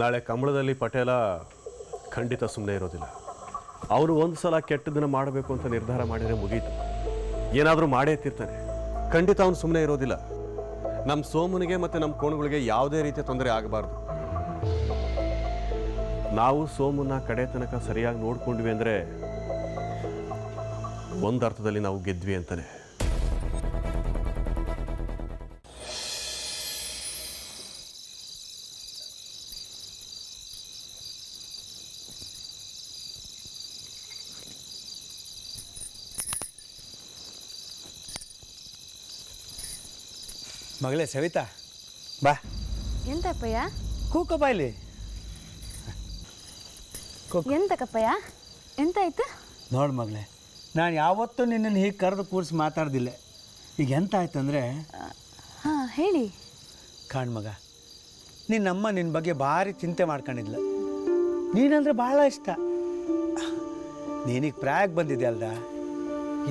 ನಾಳೆ ಕಂಬಳದಲ್ಲಿ ಪಟೇಲ ಖಂಡಿತ ಸುಮ್ಮನೆ ಇರೋದಿಲ್ಲ. ಅವರು ಒಂದು ಸಲ ಕೆಟ್ಟದನ್ನು ಮಾಡಬೇಕು ಅಂತ ನಿರ್ಧಾರ ಮಾಡಿದರೆ ಮುಗೀತು. ಏನಾದರೂ ಮಾಡೇ ತಿರ್ತಾನೆ. ಖಂಡಿತ ಅವನು ಸುಮ್ಮನೆ ಇರೋದಿಲ್ಲ. ನಮ್ಮ ಸೋಮನಿಗೆ ಮತ್ತು ನಮ್ಮ ಕೋಣಗಳಿಗೆ ಯಾವುದೇ ರೀತಿಯ ತೊಂದರೆ ಆಗಬಾರ್ದು. ನಾವು ಸೋಮನ ಕಡೆ ತನಕ ಸರಿಯಾಗಿ ನೋಡ್ಕೊಂಡ್ವಿ ಅಂದರೆ ಒಂದು ಅರ್ಥದಲ್ಲಿ ನಾವು ಗೆದ್ವಿ ಅಂತಾನೆ. ಮಗಳೇ ಸವಿತಾ, ಬಾ. ಎಂತಪ್ಪಯ್ಯ? ಕೂಕಪ್ಪ ಇಲ್ಲಿ. ಎಂತಕ್ಕಪ್ಪಯ್ಯ, ಎಂತಾಯ್ತು? ನೋಡು ಮಗಳೇ, ನಾನು ಯಾವತ್ತೂ ನಿನ್ನನ್ನು ಹೀಗೆ ಕರೆದು ಕೂರಿಸಿ ಮಾತಾಡ್ದಿಲ್ಲ. ಈಗ ಎಂತ ಆಯ್ತಂದರೆ, ಹಾಂ ಹೇಳಿ. ಕಾಣ್ ಮಗ, ನಿನ್ನಮ್ಮ ನಿನ್ನ ಬಗ್ಗೆ ಭಾರಿ ಚಿಂತೆ ಮಾಡ್ಕೊಂಡಿದ್ಲ. ನೀನಂದರೆ ಭಾಳ ಇಷ್ಟ. ನೀನೀಗ ಪ್ರಾಯಕ್ಕೆ ಬಂದಿದೆ ಅಲ್ದ,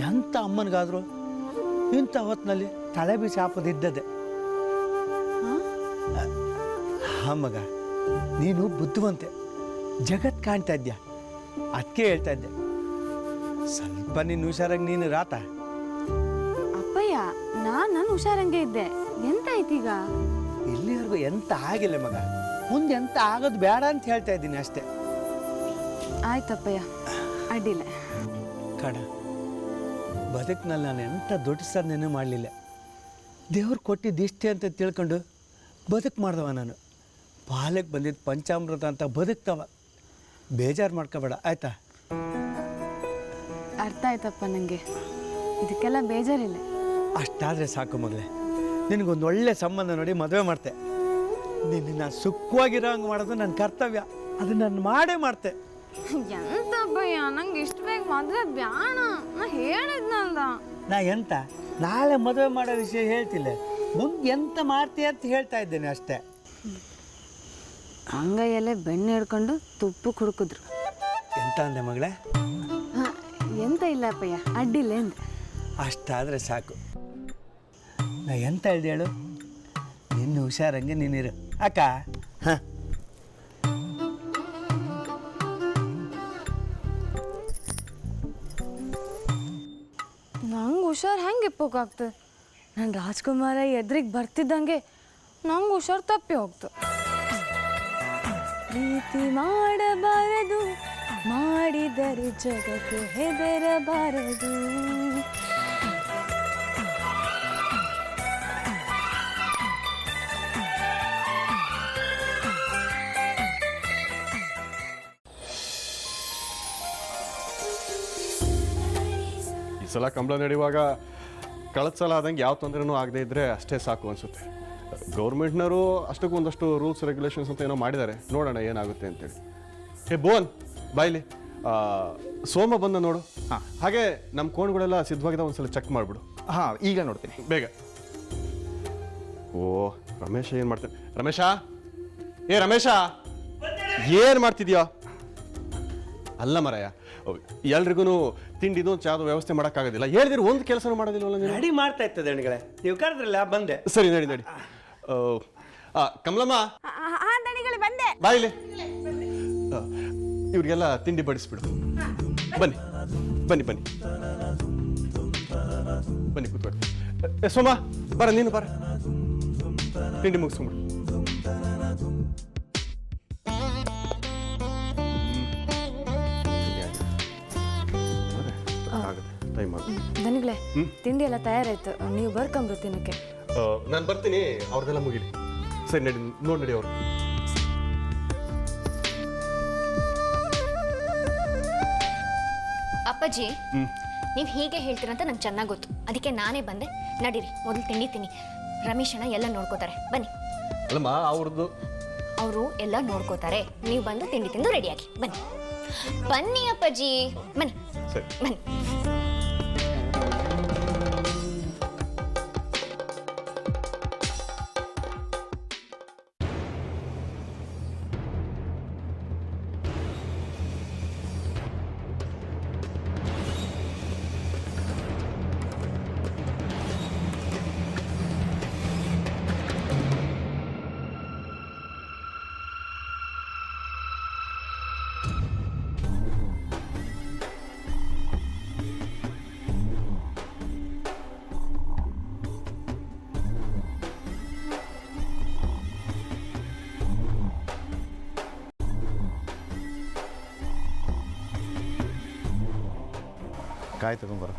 ಎಂಥ ಅಮ್ಮನಿಗಾದರೂ ಇಂಥ ಹೊತ್ತಿನಲ್ಲಿ ತಲೆ ಬೀಸಿ ಹಾಕೋದಿದ್ದದೆ. ಹಾಂ ಮಗ, ನೀನು ಬುದ್ಧಿವಂತೆ, ಜಗತ್ ಕಾಣ್ತಾ ಇದ್ಯಾ, ಅದಕ್ಕೆ ಹೇಳ್ತಾ ಇದ್ದೆ. ಸ್ವಲ್ಪ ನೀನು ಹುಷಾರಾಗಿ ನೀನು ರಾತ. ಅಪ್ಪಯ್ಯ, ನಾನು ಹುಷಾರಂಗೆ ಇದ್ದೆ. ಎಂತಾಯ್ತೀಗ? ಇಲ್ಲಿವರೆಗೂ ಎಂತ ಆಗಿಲ್ಲ ಮಗ, ಮುಂದೆ ಎಂತ ಆಗೋದು ಬೇಡ ಅಂತ ಹೇಳ್ತಾ ಇದ್ದೀನಿ ಅಷ್ಟೇ. ಆಯ್ತಪ್ಪಯ್ಯ, ಅಡ್ಡಿಲ್ಲ. ಕಣ, ಬದುಕಿನಲ್ಲಿ ನಾನು ಎಂಥ ದೊಡ್ಡ ಸಾಧನೆ ಮಾಡಲಿಲ್ಲ. ದೇವ್ರು ಕೊಟ್ಟಿದ್ದಿಷ್ಟೇ ಅಂತ ತಿಳ್ಕೊಂಡು ಬದುಕು ಮಾಡ್ದವ ನಾನು. ಪಾಲಕ್ಕೆ ಬಂದಿದ್ದು ಪಂಚಾಮೃತ ಅಂತ ಬದುಕ್ತವ. ಬೇಜಾರು ಮಾಡ್ಕೋಬೇಡ ಆಯ್ತಾ? ಅರ್ಥ ಆಯ್ತಪ್ಪ ನನಗೆ, ಇದಕ್ಕೆಲ್ಲ ಬೇಜಾರಿಲ್ಲ. ಅಷ್ಟಾದರೆ ಸಾಕು ಮಗಳೇ. ನಿನಗೊಂದು ಒಳ್ಳೆ ಸಂಬಂಧ ನೋಡಿ ಮದುವೆ ಮಾಡ್ತೆ. ನಿನ್ನ ಸುಖವಾಗಿರೋ ಹಂಗೆ ಮಾಡೋದು ನನ್ನ ಕರ್ತವ್ಯ. ಅದು ನಾನು ಮಾಡೇ ಮಾಡ್ತೆ. ಎಂತಪ್ಪಯ್ಯ, ನಂಗೆ ಇಷ್ಟು ಬೇಗ ಮದುವೆ ಬ್ಯಾಣ. ನಾ ಹೇಳಿದ್ನಲ್ದ. ನಾ ಎಂತ ನಾಳೆ ಮದುವೆ ಮಾಡೋ ವಿಷಯ ಹೇಳ್ತಿಲ್ಲ, ಮುಂದೆ ಎಂತ ಮಾಡ್ತೀಯ ಅಂತ ಹೇಳ್ತಾ ಇದ್ದೇನೆ ಅಷ್ಟೇ. ಅಂಗೈಯಲ್ಲೇ ಬೆಣ್ಣೆ ಹಿಡ್ಕೊಂಡು ತುಪ್ಪ ಕುಡ್ಕಿದ್ರು. ಎಂತ ಅಂದೆ ಮಗಳೇ? ಹಾಂ, ಎಂತ ಇಲ್ಲ ಅಪ್ಪಯ್ಯ, ಅಡ್ಡಿಲ್ಲ ಎಂದ. ಅಷ್ಟಾದರೆ ಸಾಕು. ನಾ ಎಂತ ಹೇಳ್ದೆ ಹೇಳು, ನಿನ್ನ ಹುಷಾರಂಗೆ ನೀನಿರು ಅಕ್ಕ. ಹಾಂ, ನಂಗೆ ಹುಷಾರು ಹೆಂಗೆ ಇಪ್ಪೋಕಾಗ್ತದೆ? ನನ್ನ ರಾಜ್ಕುಮಾರ ಎದುರಿಗೆ ಬರ್ತಿದ್ದಂಗೆ ನಂಗೆ ಹುಷಾರು ತಪ್ಪಿ ಹೋಗ್ತು. ಪ್ರೀತಿ ಮಾಡಬಾರದು, ಮಾಡಿದರೆ ಜಗಕ್ಕೆ ಹೆದರಬಾರದು. ಈ ಸಲ ಕಂಬಳ ನಡೆಯುವಾಗ ಕಳೆದ ಸಲ ಆದಂಗೆ ಯಾವ ತೊಂದರೆನೂ ಆಗದೆ ಇದ್ದರೆ ಅಷ್ಟೇ ಸಾಕು ಅನಿಸುತ್ತೆ. ಗೌರ್ಮೆಂಟ್ನವರು ಅಷ್ಟಕ್ಕೂ ಒಂದಷ್ಟು ರೂಲ್ಸ್ ರೆಗ್ಯುಲೇಷನ್ಸ್ ಅಂತ ಏನೋ ಮಾಡಿದ್ದಾರೆ, ನೋಡೋಣ ಏನಾಗುತ್ತೆ ಅಂತೇಳಿ. ಹೇ ಬೋನ್ ಬಾಯ್ಲಿ, ಸೋಮ ಬಂದ ನೋಡು. ಹಾಂ, ಹಾಗೆ ನಮ್ಮ ಕೋಣುಗಳೆಲ್ಲ ಸಿದ್ಧವಾಗಿದೆ, ಒಂದ್ಸಲ ಚೆಕ್ ಮಾಡಿಬಿಡು. ಹಾಂ, ಈಗ ನೋಡ್ತೀನಿ, ಬೇಗ. ಓ ರಮೇಶ ಏನು ಮಾಡ್ತಾನೆ? ರಮೇಶ, ಏ ರಮೇಶ, ಏನು ಮಾಡ್ತಿದ್ಯಾ? ಅಲ್ಲ ಮರಯ್ಯ, ಎಲ್ರಿಗೂ ತಿಂಡಿದು ಚಾದು ವ್ಯವಸ್ಥೆ ಮಾಡೋಕ್ಕಾಗೋದಿಲ್ಲ. ಹೇಳಿದ್ರೆ ಒಂದು ಕೆಲಸನೂ ಮಾಡೋದಿಲ್ವಲ್ಲ ನೀನು? ರೆಡಿ ಮಾಡ್ತಾ ಇರ್ತದೆ ಅಣ್ಣಗಳೇ, ನೀವು ಕರೆದ್ರಲ್ಲ ಬಂದೆ. ಸರಿ, ನಡಿ ನಡಿ. ಕಮಲಮ್ಮ, ಬಂದೆ. ಬಾಯಿಲಿ, ಇವ್ರಿಗೆಲ್ಲ ತಿಂಡಿ ಬಡಿಸ್ಬಿಡು. ಬನ್ನಿ ಬನ್ನಿ ಬನ್ನಿ ಬನ್ನಿ, ಕೂತ್ಕೊಳ್ಳಿ. ಸೋಮ ಬರ, ನೀನು ಬರ, ತಿಂಡಿ ಮುಗಿಸ್ಕೊಂಬಿಡು. ದನಿಗಳೇ, ತಿಂಡಿ ಎಲ್ಲ ತಯಾರಾಯ್ತು, ನೀವು ಬರ್ಕೊಂಬ್ರು ತಿನ್ನಕ್ಕೆ. ನಾನು ಬರ್ತೀನಿ, ಅವ್ರದ್ದೆಲ್ಲ ಮುಗಿಲಿ. ಸರಿ ನಡಿ, ನೋಡಿ ನಡಿ ಅವರು. ಅಪ್ಪಾಜಿ, ನೀವು ಹೀಗೆ ಹೇಳ್ತೀರಂತ ನಂಗೆ ಚೆನ್ನಾಗಿ ಗೊತ್ತು, ಅದಕ್ಕೆ ನಾನೇ ಬಂದೆ. ನಡೀರಿ, ಮೊದಲು ತಿಂಡಿ ತಿನ್ನಿ. ರಮೇಶ್ ಅಣ್ಣ ಎಲ್ಲ ನೋಡ್ಕೋತಾರೆ, ಬನ್ನಿ. ಅಲ್ಲಮ್ಮ, ಅವ್ರದ್ದು ಅವರು ಎಲ್ಲ ನೋಡ್ಕೋತಾರೆ, ನೀವು ಬಂದು ತಿಂಡಿ ತಿಂದು ರೆಡಿಯಾಗಿ ಬನ್ನಿ. ಬನ್ನಿ ಅಪ್ಪಾಜಿ, ಬನ್ನಿ. ಸರಿ, ಬನ್ನಿ. ಕಾಯಿ ತಗೊಂಬರ.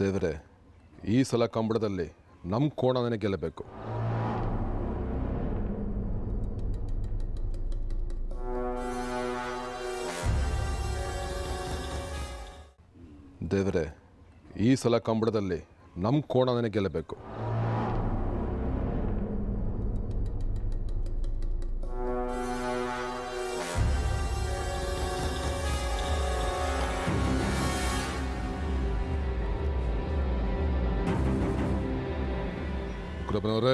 ದೇವರೇ, ಈ ಸಲ ಕಂಬಳದಲ್ಲಿ ನಮ್ಮ ಕೋಣನೇ ಗೆಲ್ಲಬೇಕು. ದೇವರೇ, ಈ ಸಲ ಕಂಬಳದಲ್ಲಿ ನಮ್ಮ ಕೋಣನೇ ಗೆಲ್ಲಬೇಕು. ಗುರಪ್ಪನವರೇ,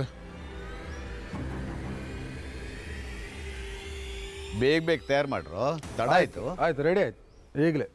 ಬೇಗ ತಯಾರು ಮಾಡ್ರು, ತಡ ಆಯಿತು. ಆಯ್ತು, ರೆಡಿ ಆಯ್ತು ಈಗಲೇ.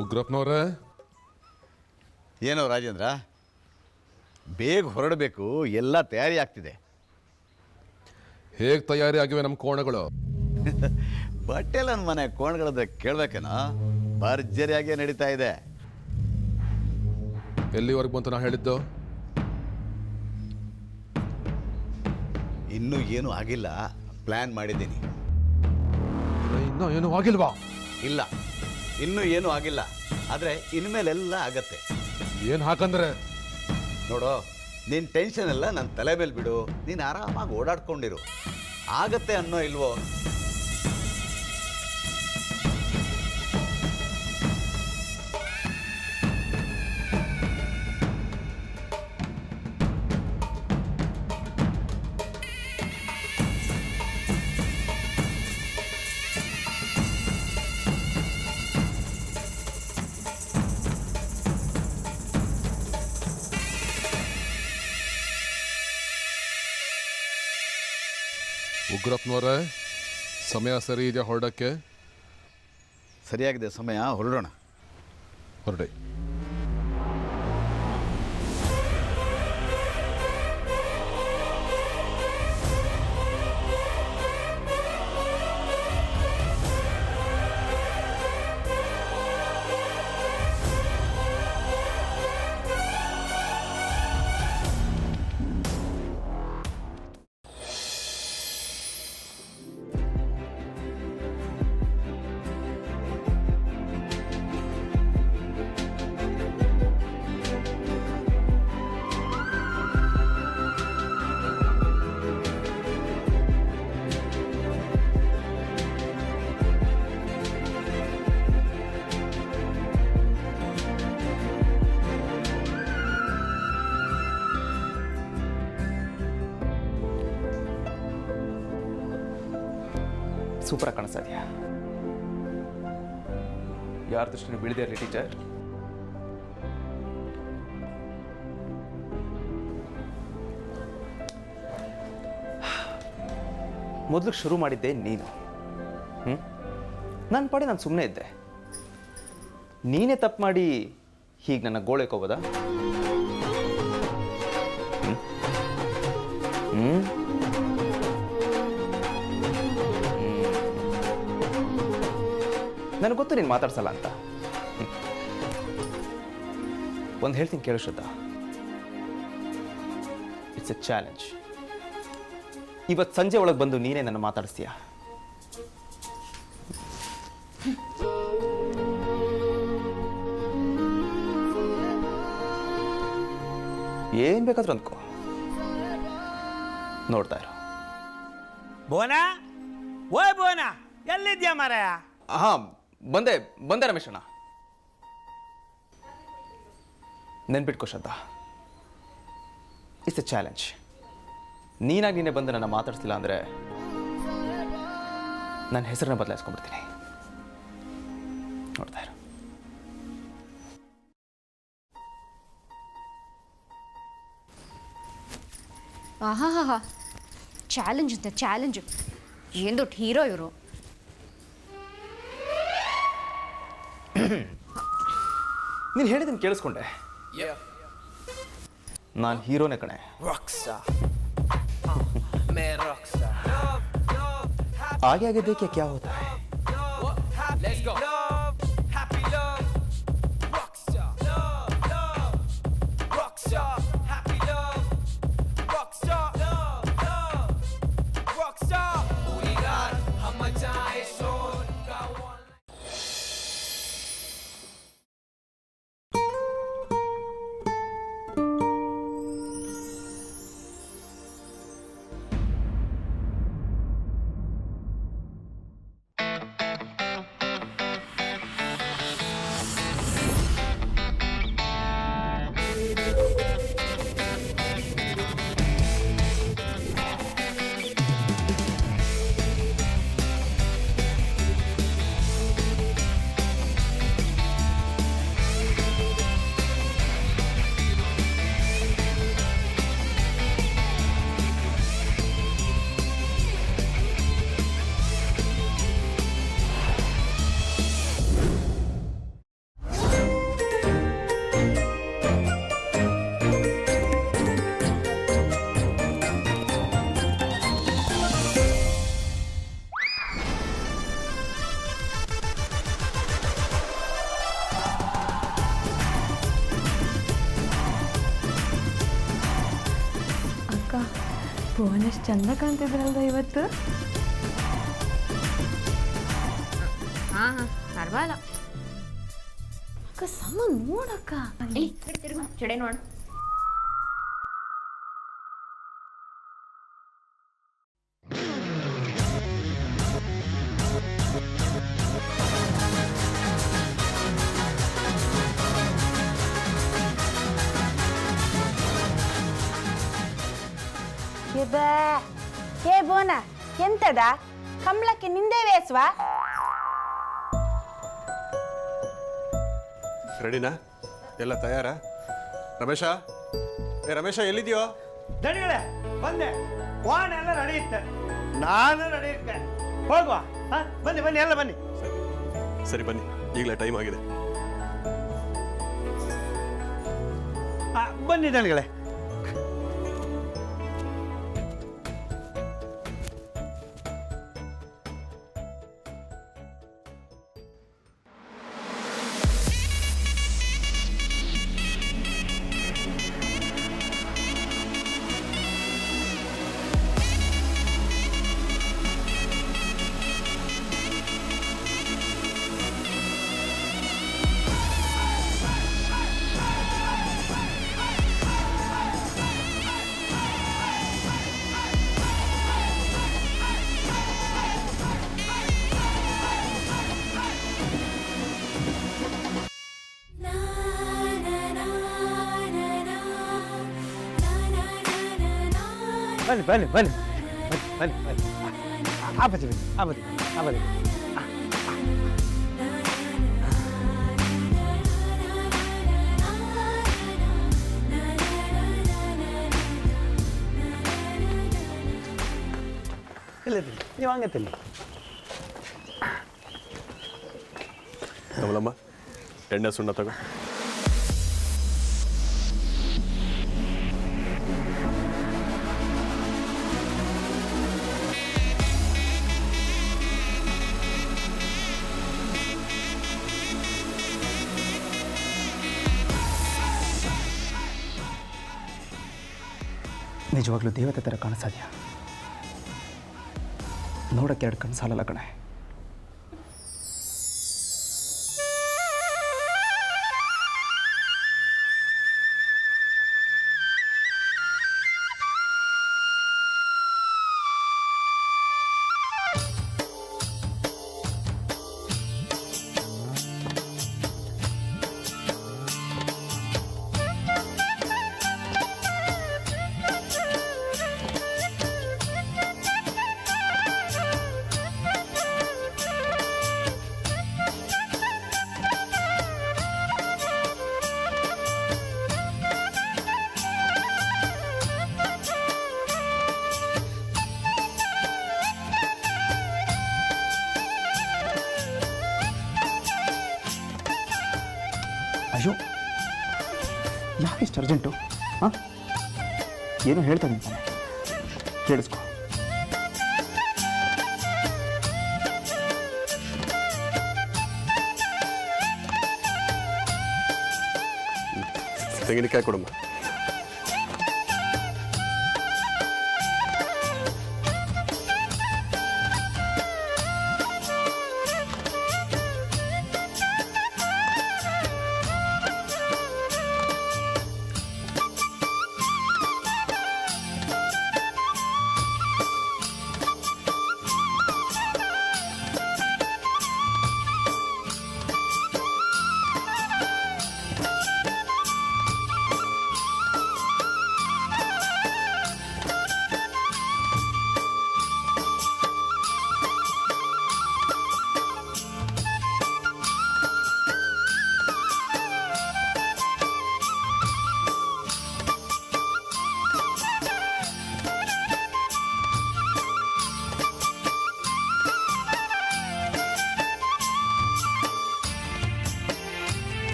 ಉಗ್ರಪ್ಪನವ್ರೆ, ಏನೋ ರಾಜೇಂದ್ರ, ಬೇಗ ಹೊರಡಬೇಕು, ಎಲ್ಲ ತಯಾರಿ ಆಗ್ತಿದೆ. ಹೇಗೆ ತಯಾರಿ ಆಗಿವೆ ನಮ್ಮ ಕೋಣಗಳು? ಬಟ್ಟೆ ನನ್ನ ಮನೆ ಕೋಣಗಳದ ಕೇಳ್ಬೇಕೇನೋ, ಭರ್ಜರಿಯಾಗೇ ನಡೀತಾ ಇದೆ. ಎಲ್ಲಿವರೆಗೂ ಬಂತು ನಾ ಹೇಳಿದ್ದು? ಇನ್ನೂ ಏನೂ ಆಗಿಲ್ಲ, ಪ್ಲ್ಯಾನ್ ಮಾಡಿದ್ದೀನಿ. ಇನ್ನೂ ಏನೂ ಆಗಿಲ್ವಾ? ಇಲ್ಲ, ಇನ್ನೂ ಏನೂ ಆಗಿಲ್ಲ, ಆದರೆ ಇನ್ಮೇಲೆಲ್ಲ ಆಗತ್ತೆ. ಏನು ಹಾಕಂದ್ರೆ? ನೋಡು, ನಿನ್ನ ಟೆನ್ಷನ್ ಎಲ್ಲ ನನ್ನ ತಲೆ ಮೇಲೆ ಬಿಡು, ನೀನು ಆರಾಮಾಗಿ ಓಡಾಡ್ಕೊಂಡಿರು. ಆಗತ್ತೆ ಅನ್ನೋ ಇಲ್ವೋ? ಉಗ್ರಪ್ಪನವರೇ, ಸಮಯ ಸರಿ ಇದೆಯಾ ಹೊರಡಕ್ಕೆ? ಸರಿಯಾಗಿದೆ ಸಮಯ, ಹೊರಡೋಣ. ಹೊರಡಿ. ಸೂಪರಾಗಿ ಕಾಣಿಸ್ತಾ ಇದೆಯಾ? ಯಾರ ದೃಷ್ಟಿನೂ ಬೀಳದೇ ಇರಲಿ ಟೀಚರ್. ಮೊದಲು ಶುರು ಮಾಡಿದ್ದೆ ನೀನು. ನನ್ನ ಪಾಡಿ ನಾನು ಸುಮ್ಮನೆ ಇದ್ದೆ. ನೀನೇ ತಪ್ಪು ಮಾಡಿ ಹೀಗೆ ನನ್ನ ಗೋಳೆಕೋಬೋದಾ? ನನಗೆ ಗೊತ್ತು ನೀನು ಮಾತಾಡ್ಸಲ್ಲ ಅಂತ. ಒಂದು ಹೇಳ್ತೀನಿ ಕೇಳು ಶ್ರದ್ಧಾ. It's A challenge. ಇವತ್ತು ಸಂಜೆ ಒಳಗೆ ಬಂದು ನೀನೇ ನನ್ನ ಮಾತಾಡಿಸ್ತೀಯ. ಏನ್ ಬೇಕಾದ್ರೂ ಅಂದ್ಕೋ, ನೋಡ್ತಾ ಇರು. ಬೋನಾ, ಓಯ್ ಬೋನಾ, ಎಲ್ಲಿದ್ಯಾ ಮಾರಾಯ? ಬಂದೆ ರಮೇಶಣ್ಣ. ನೆನ್ಪಿಟ್ಕೋ ಶ್ರದ್ಧಾ, ಇಟ್ಸ್ ಎ ಚಾಲೆಂಜ್. ನೀನಾಗಿ ನೀನೇ ಬಂದು ನನ್ನ ಮಾತಾಡ್ತಿಲ್ಲ ಅಂದರೆ ನನ್ನ ಹೆಸರನ್ನ ಬದಲಾಯಿಸ್ಕೊಂಡ್ಬಿಡ್ತೀನಿ. ನೋಡ್ತಾ ಇರು. ಆಹಾ, ಚಾಲೆಂಜ್ ಅಂತ ಚಾಲೆಂಜು. ಏನು ದೊಡ್ಡ ಹೀರೋ ಇವರು. ನೀನು ಹೇಳಿದ್ದನ್ನು ಕೇಳಿಸ್ಕೊಂಡೆ. ನಾನು ಹೀರೋನೇ ಕಣೆ. आगे आगे देखिए क्या होता है. Let's go. Love, happy love, rockstar. Love, love, rockstar. Happy love, rockstar. Love, love, rockstar. We got how much I showed. Got one. Bhuvan ಎಷ್ಟು ಚಂದ ಕಾಣ್ತಿದ್ರಲ್ದ ಇವತ್ತು. ಹಾಂ ಪರವಾಗಿಲ್ಲ. ಅಕ್ಕ ಸಮ ನೋಡಕ್ಕ, ತಿರುಗು ಚಡೆ ನೋಡು. ఏ బోనా ఎంతడా కమలకి నిందే వేసువా? ರೆಡಿನಾ? ಎಲ್ಲ ತಯಾರ? ರಮೇಶ, ರಮೇಶ ಎಲ್ಲಿದೆಯೋ? ದಣಿಗಳೇ ಬಂದೆ. ವಾನ್ ಎಲ್ಲ ರೆಡಿ ಇತ್ತೆ, ನಾನು ರೆಡಿ ಇದ್ದೆ. ಹೋಗುವ. ಬನ್ನಿ ಬನ್ನಿ, ಎಲ್ಲ ಬನ್ನಿ. ಸರಿ ಬನ್ನಿ, ಈಗಲೇ ಟೈಮ್ ಆಗಿದೆ. ಬನ್ನಿ ದಣಿಗಳೇ. ಬನ್ನಿ ಬನ್ನಿ ಬನ್ನಿ. ಬನ್ನಿ ಬನ್ನಿ ಆ ಬದಿ ಬನ್ನಿ ಆ ಬದಿ ಆ ಬದಿ ಇಲ್ಲ ನೀವು ಹಂಗೆ ತಿನ್ನಿ ಕಮಲಮ್ಮ ಎಣ್ಣೆ ಸುಣ್ಣ ತಗೋ. ನಿಜವಾಗ್ಲೂ ದೇವತೆ ಥರ ಕಾಣಿಸೋದ್ಯಾ? ನೋಡೋಕ್ಕೆ 2 ಕಣ್ಣು ಸಾಲಲ್ಲ ಕಣೆ. ಅಯ್ಯೋ, ಯಾಕಿಷ್ಟು ಅರ್ಜೆಂಟು? ಹಾಂ, ಏನೋ ಹೇಳ್ತಾ ನಿಂತಾನೆ, ಕೇಳಿಸ್ಕೊ. ತೆಂಗಿನಕಾಯಿ ಕೊಡಮ್ಮ.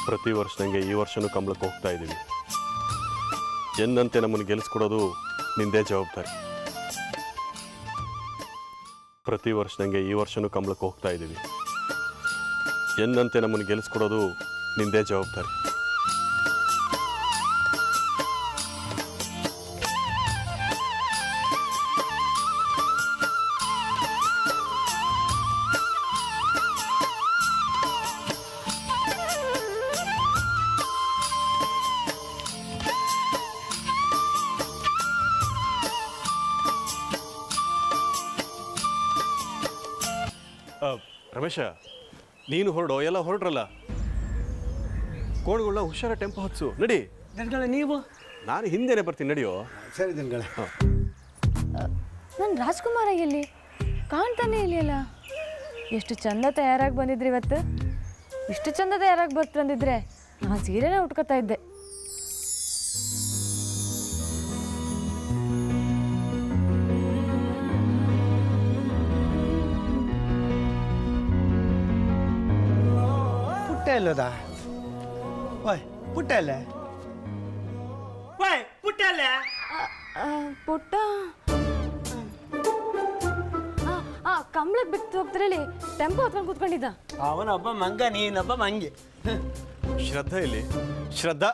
ಪ್ರತಿ ವರ್ಷದಂಗೆ ಈ ವರ್ಷನೂ ಕಂಬಳಕ್ಕೆ ಹೋಗ್ತಾ ಇದ್ದೀವಿ. ಎಂದಂತೆ ನಮ್ಮನ್ನು ಗೆಲ್ಲಿಸ್ಕೊಡೋದು ನಿಂದೇ ಜವಾಬ್ದಾರಿ. ಪ್ರತಿ ವರ್ಷದಂಗೆ ಈ ವರ್ಷನೂ ಕಂಬಳಕ್ಕೆ ಹೋಗ್ತಾ ಇದ್ದೀವಿ. ಎಂದಂತೆ ನಮ್ಮನ್ನು ಗೆಲ್ಲಿಸ್ಕೊಡೋದು ನಿಂದೇ ಜವಾಬ್ದಾರಿ. ರಮೇಶ, ನೀನು ಹೊರಡೋ, ಎಲ್ಲ ಹೊರಡ್ರಲ್ಲ. ಕೋಣಗಳನ್ನ ಹುಷಾರ ಟೆಂಪೋ ಹಚ್ಚು. ನಡಿ. ಜನಗಳೇ ನೀವು? ನಾನು ಹಿಂದೆನೆ ಬರ್ತೀನಿ, ನಡಿಯೋ. ಸರಿ ಜನಗಳೇ. ನನ್ನ ರಾಜ್ಕುಮಾರ ಎಲ್ಲಿ ಕಾಣ್ತಾನೆ ಇಲ್ಲಿಯಲ್ಲ. ಎಷ್ಟು ಚಂದ ತಯಾರಾಗಿ ಬಂದಿದ್ರಿ ಇವತ್ತು. ಇಷ್ಟು ಚಂದ ತಯಾರಾಗಿ ಬಂದಿದ್ರೆ ನಾನು ಸೀರೆನೇ ಉಟ್ಕೋತಾ ಇದ್ದೆ. ಪುಟ್ಟ ಎಲ್ಲೋದ? ಓಯ್ ಪುಟ್ಟ ಅಲ್ಲೇ? ಓಯ್ ಪುಟ್ಟ ಅಲ್ಲೇ? ಪುಟ್ಟ ಕಂಬಳಕ್ಕೆ ಬಿಟ್ಟು ಹೋಗ್ತಿರಲಿ ಟೆಂಪೋ ಹೊತ್ಕೊಂಡು ಕೂತ್ಕೊಂಡಿದ್ದ. ಅವನೊಬ್ಬ ಮಂಗ, ನೀನೊಬ್ಬ ಮಂಗಿ. ಶ್ರದ್ಧಾ ಇಲ್ಲಿ. ಶ್ರದ್ಧಾ